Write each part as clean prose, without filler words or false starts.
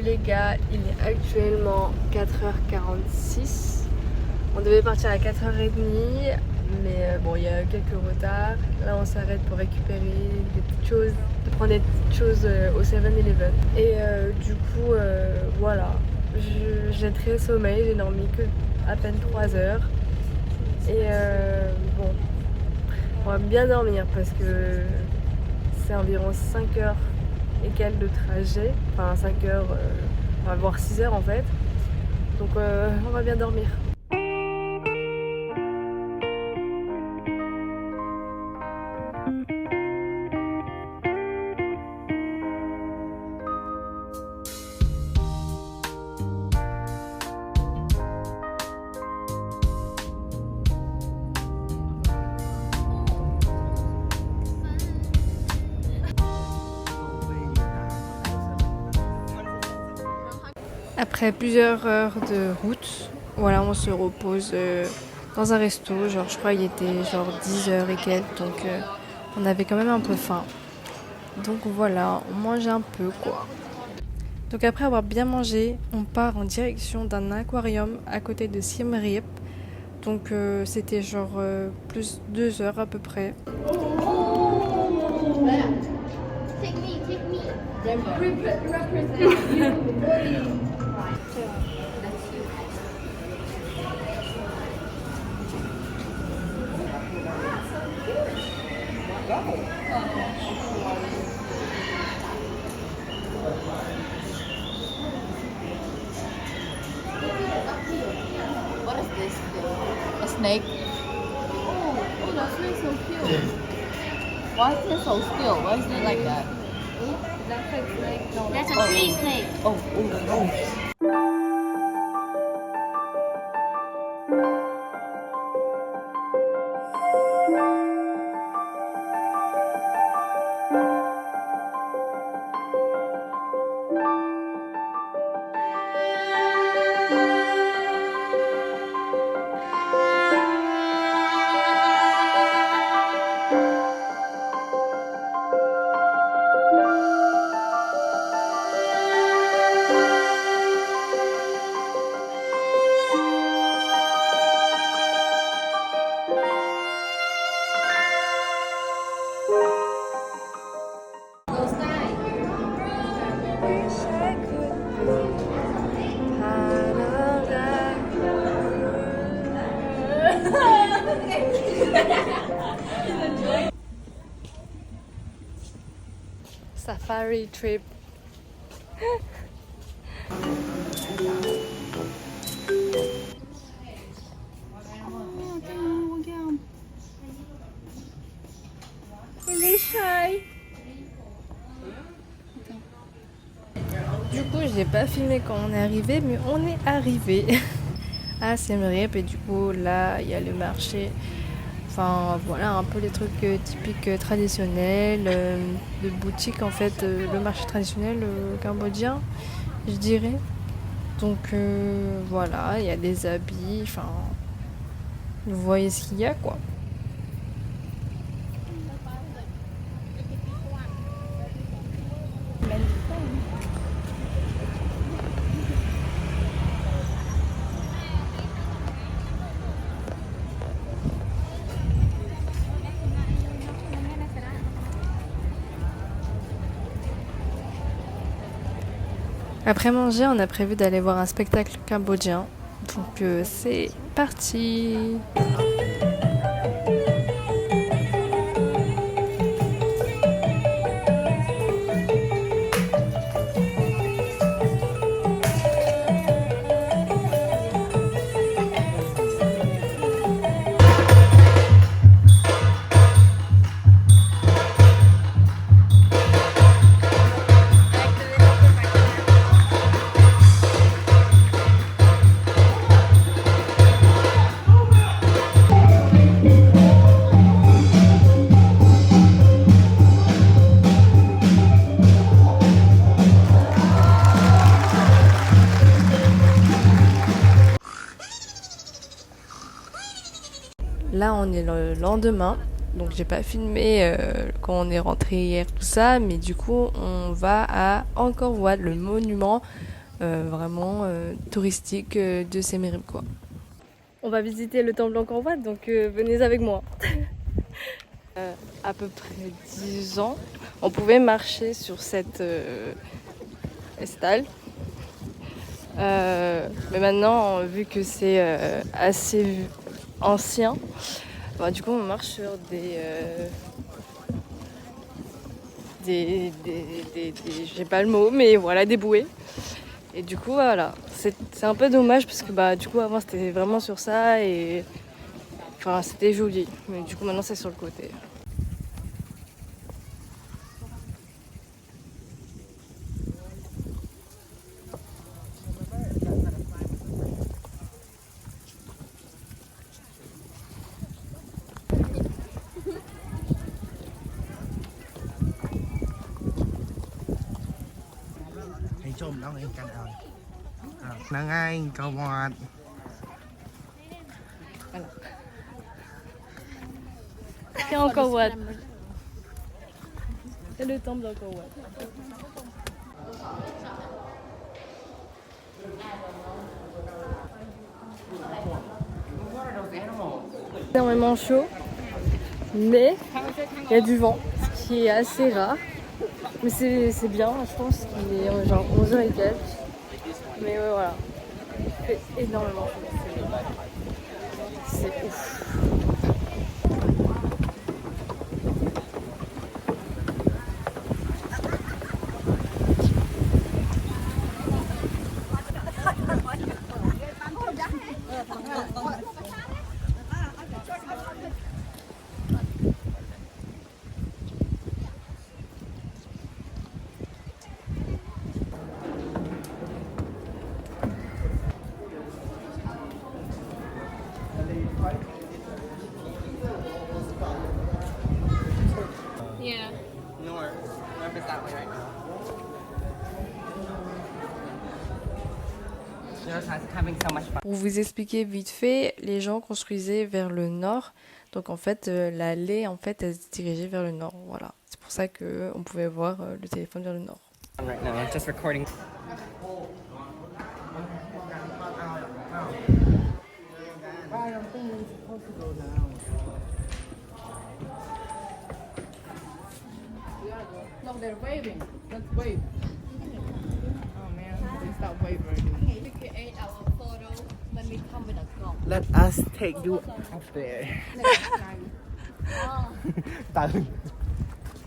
les gars, il est actuellement 4h46. On devait partir à 4h30, mais bon, il y a quelques retards. Là, on s'arrête pour récupérer des petites choses, de prendre des petites choses au 7-Eleven. Et du coup, voilà, j'ai très sommeil, j'ai dormi que à peine 3 heures. Et bon, on va bien dormir parce que c'est environ 5 heures et quelques de trajet, enfin 5 heures, voire 6 heures en fait. Donc on va bien dormir. Après plusieurs heures de route, voilà, on se repose dans un resto. Genre, je crois qu'il était genre 10 heures et quelques, donc on avait quand même un peu faim. Donc voilà, on mange un peu quoi. Donc après avoir bien mangé, on part en direction d'un aquarium à côté de Siem Reap. Donc c'était genre plus 2 heures à peu près. Take me. Represent you. What is this? A snake? Oh, that snake's so cute. Why is it so still? Why is it like that? That's a snake. No, That's a tree snake. oh. Safari trip. Il est shy. Du coup, j'ai pas filmé quand on est arrivé, mais on est arrivé à Siem Reap et du coup là, il y a le marché. Enfin voilà, un peu les trucs typiques traditionnels, de boutique en fait, le marché traditionnel cambodgien, je dirais. Donc voilà, il y a des habits, enfin vous voyez ce qu'il y a quoi. Après manger, on a prévu d'aller voir un spectacle cambodgien. Donc c'est parti. Là, on est le lendemain Donc j'ai pas filmé quand on est rentré hier tout ça, mais du coup on va à Angkor Wat, le monument vraiment touristique de Siem Reap quoi. On va visiter le temple d'Angkor Wat, donc venez avec moi. À peu près 10 ans, on pouvait marcher sur cette estale. Mais maintenant, vu que c'est assez ancien, bah, du coup on marche sur j'ai pas le mot, mais voilà, des bouées. Et du coup voilà, c'est un peu dommage parce que bah du coup avant c'était vraiment sur ça et enfin c'était joli, mais du coup maintenant c'est sur le côté. Chôm đó em canh rồi. Nâng ai câu một. C'est Angkor Wat. C'est le temple d'Angkor Wat. Énormément chaud, mais il y a du vent, ce qui est assez rare. Mais c'est bien, je pense qu'il est genre 11h et quelques. Mais ouais, voilà, il fait énormément chaud. C'est ouf. Yeah. North is that way right now. Having so much fun. Pour vous expliquer vite fait, les gens construisaient vers le nord. Donc en fait, l'allée en fait, elle se dirigeait vers le nord. Voilà. C'est pour ça qu'on pouvait voir le téléphone vers le nord. Right now, I'm just recording. No, they're waving. Let's wave. Oh man, they stop waving. Okay, we create our photo when we come with a gong. Let us take you up there. Oh,ตื่น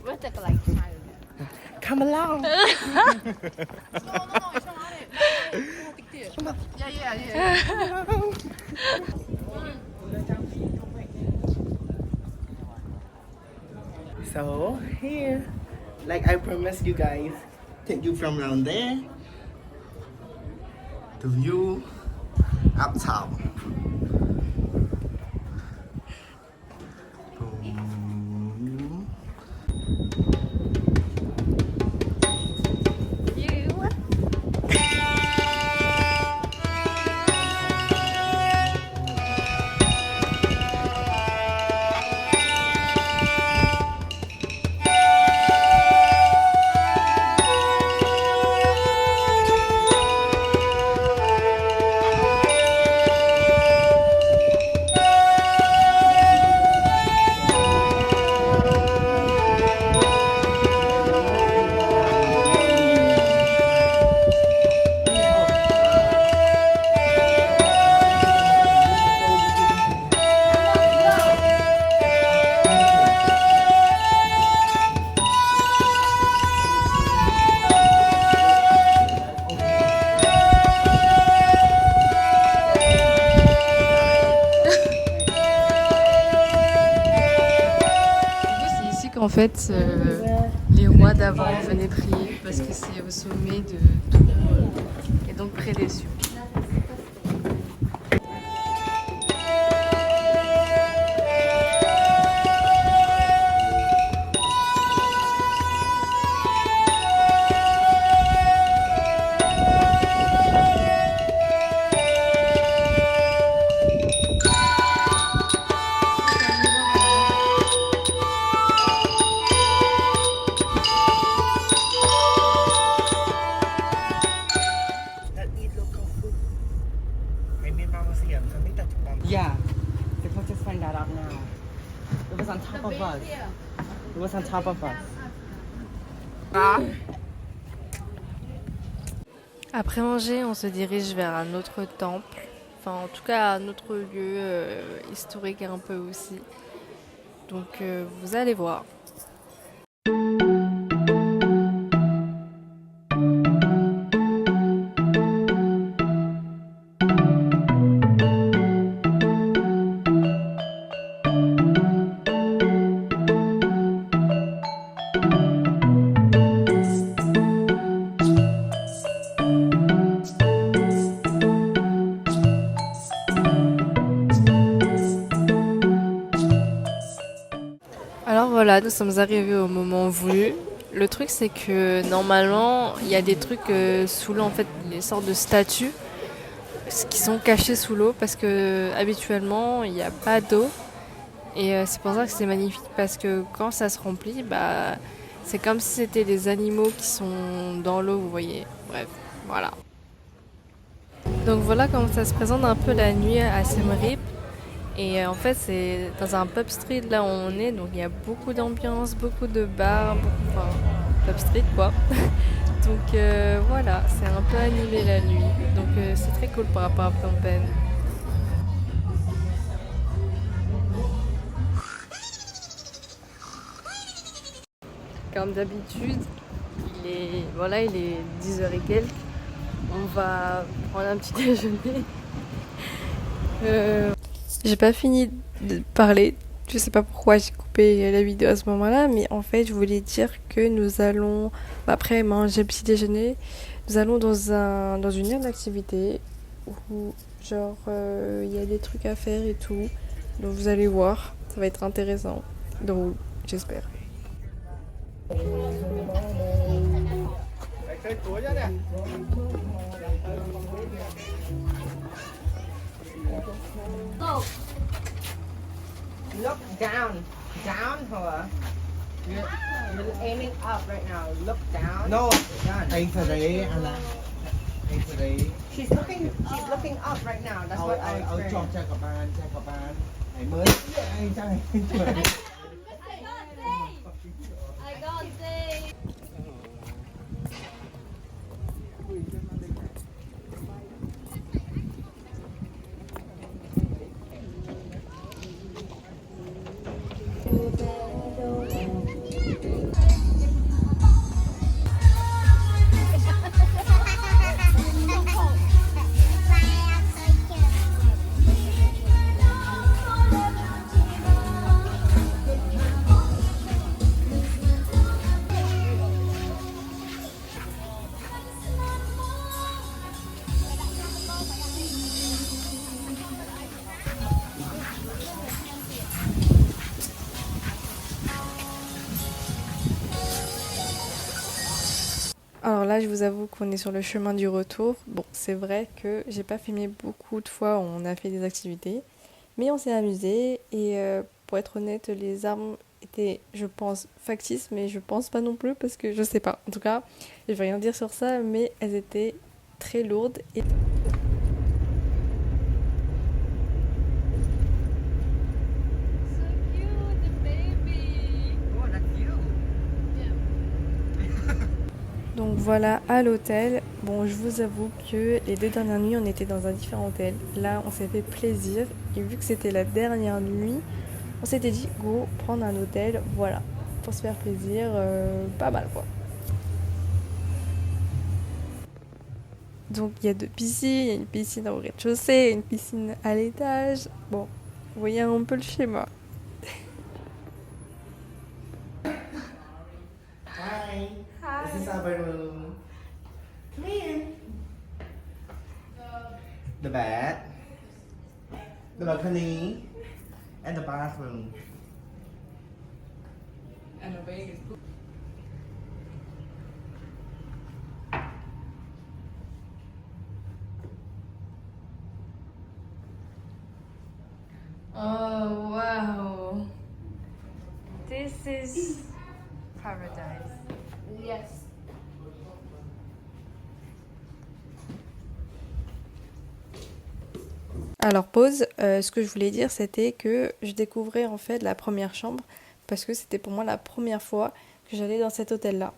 we'll take like time. Come along. No, it's not on it. Yeah. So here, like I promised you guys, take you from around there to you up top. Boom. En fait, les rois d'avant venaient prier parce que c'est au sommet de tout et donc près des cieux. was on top of us. It was on top of us. Après manger, on se dirige vers un autre temple, enfin en tout cas un autre lieu historique un peu aussi. Donc vous allez voir. Alors voilà, nous sommes arrivés au moment voulu. Le truc c'est que normalement il y a des trucs sous l'eau, en fait des sortes de statues qui sont cachées sous l'eau parce que habituellement il n'y a pas d'eau. Et c'est pour ça que c'est magnifique parce que quand ça se remplit, bah, c'est comme si c'était des animaux qui sont dans l'eau, vous voyez. Bref, voilà. Donc voilà comment ça se présente un peu la nuit à Siem Reap. Et en fait, c'est dans un pub street là où on est, donc il y a beaucoup d'ambiance, beaucoup de bars, enfin, pub street quoi. Donc voilà, c'est un peu animé la nuit. Donc c'est très cool par rapport à Phnom Penh. Comme d'habitude, il est 10h et quelques. On va prendre un petit déjeuner. J'ai pas fini de parler. Je sais pas pourquoi j'ai coupé la vidéo à ce moment-là, mais en fait, je voulais dire que nous allons, après manger le petit déjeuner, nous allons dans une aire d'activité où, genre, il y a des trucs à faire et tout. Donc vous allez voir, ça va être intéressant, drôle, j'espère. Look down. Down, Hoa. You're aiming up right now. Look down. No, anh phải đấy, Anna. Anh phải đấy. She's looking up right now. That's what I experienced. I'll chọn cho các bạn. Anh mới anh trai. I got this. Alors là, je vous avoue qu'on est sur le chemin du retour. Bon, c'est vrai que j'ai pas filmé beaucoup de fois où on a fait des activités, mais on s'est amusé et pour être honnête, les armes étaient, je pense, factices, mais je pense pas non plus parce que je sais pas. En tout cas, je vais rien dire sur ça, mais elles étaient très lourdes et donc voilà, à l'hôtel. Bon, je vous avoue que les 2 dernières nuits, on était dans un différent hôtel. Là, on s'est fait plaisir. Et vu que c'était la dernière nuit, on s'était dit, go, prendre un hôtel. Voilà, pour se faire plaisir, pas mal quoi. Donc il y a 2 piscines. Il y a une piscine au rez-de-chaussée, une piscine à l'étage. Bon, vous voyez un peu le schéma. Hi. This is our room. Come here. The bed, the balcony, and the bathroom. And the bed is cool. Oh wow. This is paradise. Yes. Alors pause, ce que je voulais dire c'était que je découvrais en fait la première chambre parce que c'était pour moi la première fois que j'allais dans cet hôtel-là.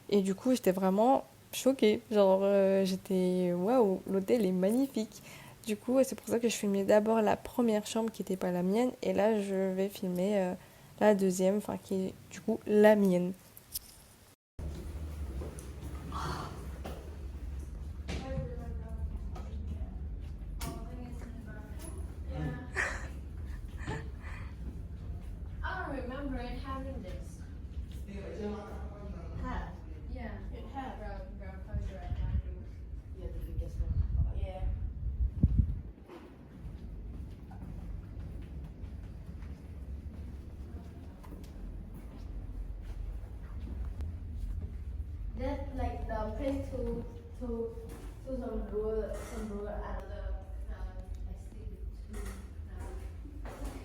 Et du coup j'étais vraiment choquée, genre j'étais waouh, l'hôtel est magnifique. Du coup c'est pour ça que je filmais d'abord la première chambre qui n'était pas la mienne et là je vais filmer la deuxième, enfin qui est du coup la mienne. That's like the place to some rule and the I stick to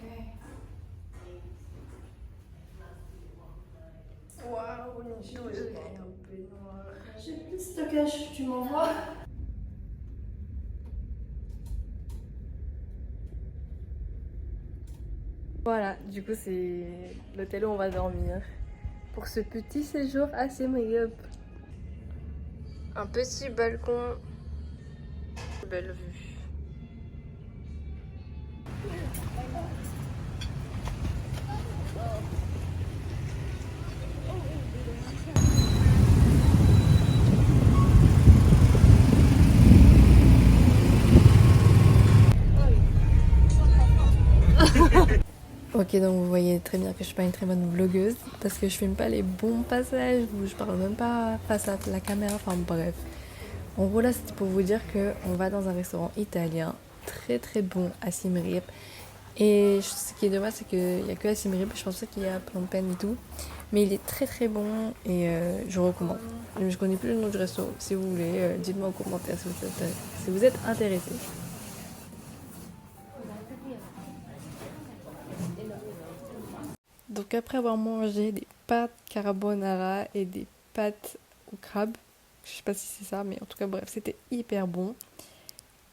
okay. Waouh, mon yeux est un peu noir. J'ai plus de stockage, tu m'envoies? Voilà, du coup c'est l'hôtel où on va dormir pour ce petit séjour à Siem Reap. Un petit balcon, belle vue. Ok, donc vous voyez très bien que je suis pas une très bonne vlogueuse parce que je filme pas les bons passages ou je parle même pas face à la caméra, enfin bref. En gros là c'était pour vous dire que on va dans un restaurant italien très très bon à Siem Reap. Et ce qui est dommage c'est qu'il n'y a que à Siem Reap, je pensais qu'il y a Phnom Penh et tout. Mais il est très très bon et je recommande. Je connais plus le nom du resto, si vous voulez, dites-moi en commentaire si vous êtes intéressé. Donc après avoir mangé des pâtes carbonara et des pâtes au crabe, je sais pas si c'est ça, mais en tout cas bref, c'était hyper bon.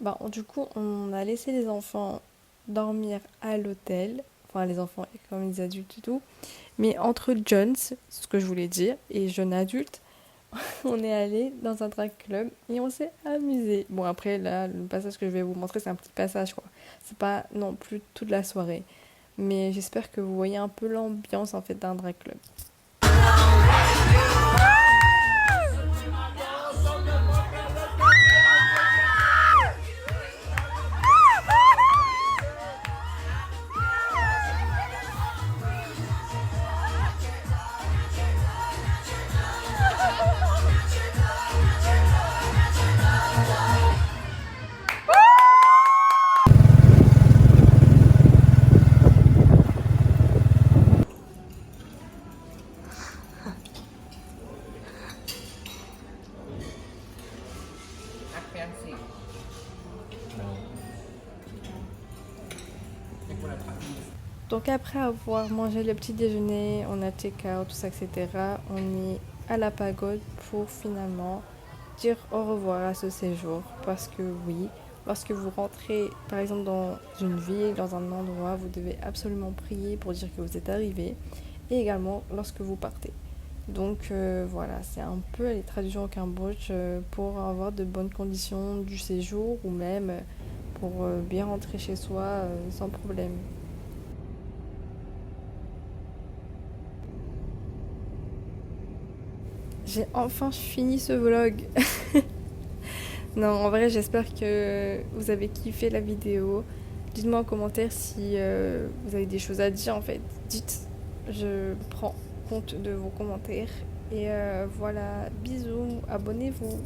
Bah, du coup, on a laissé les enfants dormir à l'hôtel, enfin les enfants comme les adultes et tout. Mais entre Jones, c'est ce que je voulais dire, et jeunes adultes, on est allé dans un drag club et on s'est amusé. Bon après là, le passage que je vais vous montrer, c'est un petit passage quoi. C'est pas non plus toute la soirée. Mais j'espère que vous voyez un peu l'ambiance en fait d'un drag club. Fancy. Donc après avoir mangé le petit déjeuner, on a check-out, tout ça, etc. On est à la pagode pour finalement dire au revoir à ce séjour. Parce que oui, lorsque vous rentrez par exemple dans une ville, dans un endroit, vous devez absolument prier pour dire que vous êtes arrivé. Et également lorsque vous partez. Donc voilà, c'est un peu les traductions au Cambodge pour avoir de bonnes conditions du séjour ou même pour bien rentrer chez soi sans problème. J'ai enfin fini ce vlog. Non, en vrai, j'espère que vous avez kiffé la vidéo. Dites-moi en commentaire si vous avez des choses à dire en fait. Dites, je prends compte de vos commentaires. Et voilà, bisous, abonnez-vous.